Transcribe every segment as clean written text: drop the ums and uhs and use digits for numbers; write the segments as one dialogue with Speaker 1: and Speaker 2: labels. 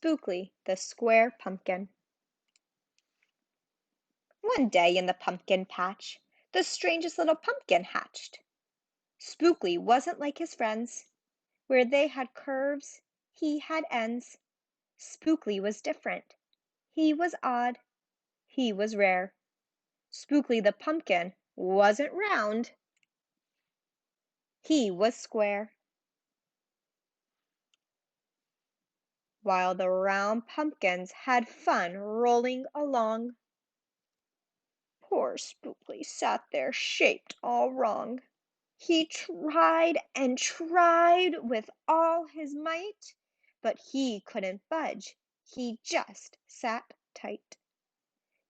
Speaker 1: Spookley the Square Pumpkin. One day in the pumpkin patch, the strangest little pumpkin hatched. Spookley wasn't like his friends. Where they had curves, he had ends. Spookley was different. He was odd. He was rare. Spookley the pumpkin wasn't round. He was square. While the round pumpkins had fun rolling along, poor Spookley sat there shaped all wrong. He tried and tried with all his might, but he couldn't budge. He just sat tight.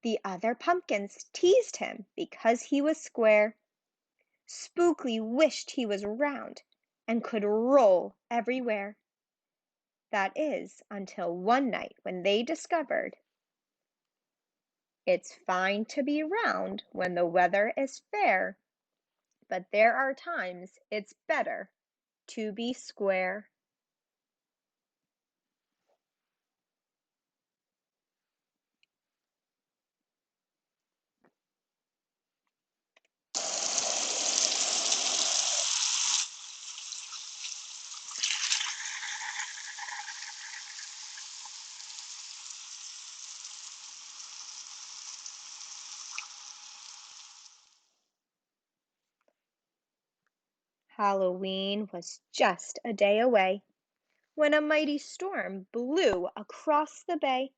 Speaker 1: The other pumpkins teased him because he was square. Spookley wished he was round and could roll everywhere. That is, until one night when they discovered it's fine to be round when the weather is fair, but there are times it's better to be square. Halloween was just a day away when a mighty storm blew across the bay.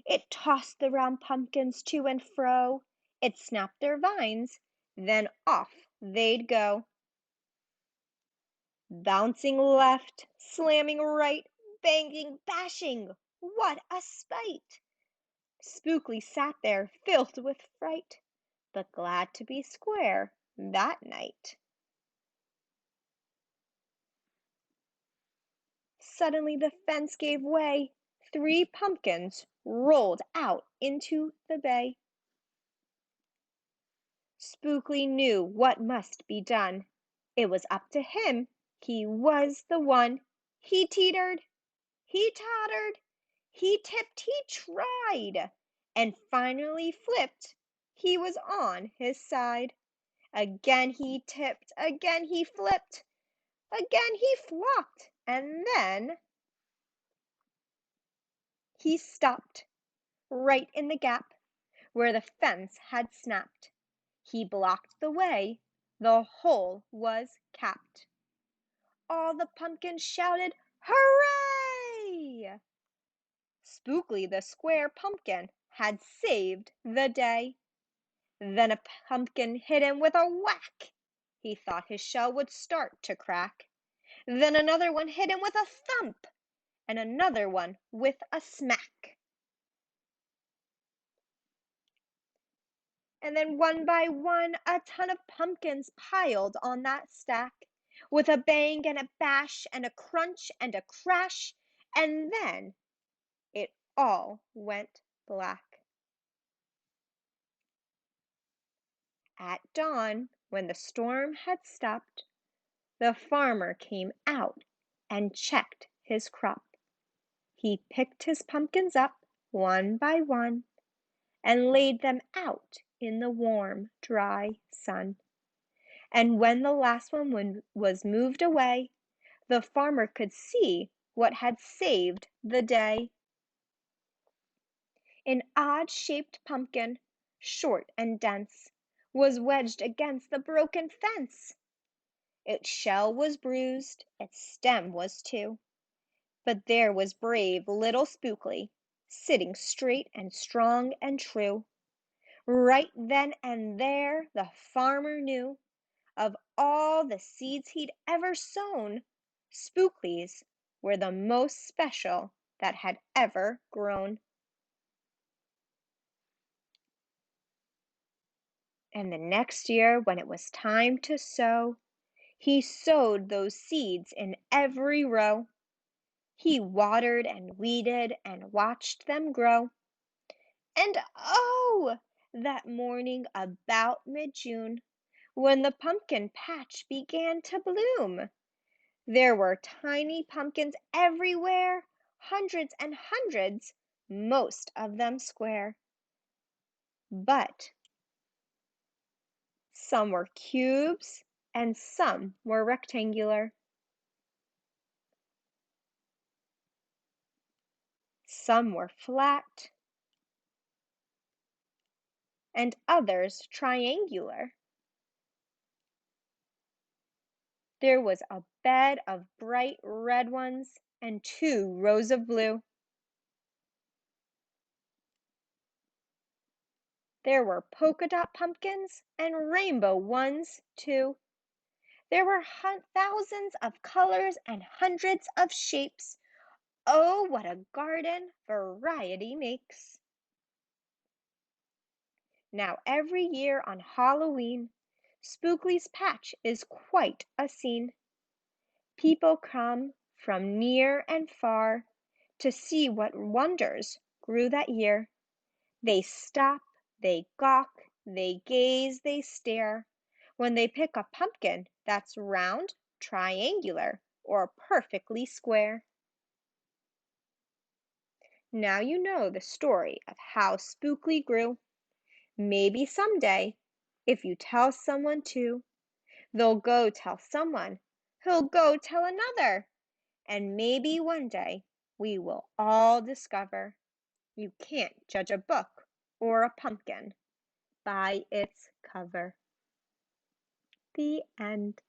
Speaker 1: It tossed the round pumpkins to and fro. It snapped their vines, then off they'd go. Bouncing left, slamming right, banging, bashing. What a spite! Spookley sat there filled with fright, but glad to be square that night. Suddenly the fence gave way. 3 pumpkins rolled out into the bay. Spookley knew what must be done. It was up to him. He was the one. He teetered, he tottered, he tipped, he tried, and finally flipped. He was on his side. Again he tipped, again he flipped, again he flopped, and then he stopped right in the gap where the fence had snapped. He blocked the way. The hole was capped. All the pumpkins shouted, "Hooray!" Spookley the Square Pumpkin had saved the day. Then a pumpkin hit him with a whack. He thought his shell would start to crack. Then another one hit him with a thump, and another one with a smack. And then one by one, a ton of pumpkins piled on that stack, with a bang and a bash and a crunch and a crash, and then it all went black. At dawn, when the storm had stopped, the farmer came out and checked his crop. He picked his pumpkins up one by one and laid them out in the warm, dry sun. And when the last one was moved away, the farmer could see what had saved the day. An odd-shaped pumpkin, short and dense, was wedged against the broken fence. Its shell was bruised, its stem was too. But there was brave little Spookley, sitting straight and strong and true. Right then and there the farmer knew, of all the seeds he'd ever sown, Spookley's were the most special that had ever grown. And the next year, when it was time to sow, he sowed those seeds in every row. He watered and weeded and watched them grow. And oh, that morning about mid-June, when the pumpkin patch began to bloom, there were tiny pumpkins everywhere, hundreds and hundreds, most of them square. But some were cubes and some were rectangular. Some were flat and others triangular. There was a bed of bright red ones and 2 rows of blue. There were polka dot pumpkins and rainbow ones, too. There were thousands of colors and hundreds of shapes. Oh, what a garden variety makes! Now, every year on Halloween, Spookley's Patch is quite a scene. People come from near and far to see what wonders grew that year. They stop, they gawk, they gaze, they stare when they pick a pumpkin that's round, triangular, or perfectly square. Now you know the story of how Spookley grew. Maybe someday, if you tell someone to, they'll go tell someone who'll go tell another. And maybe one day we will all discover you can't judge a book or a pumpkin by its cover. The end.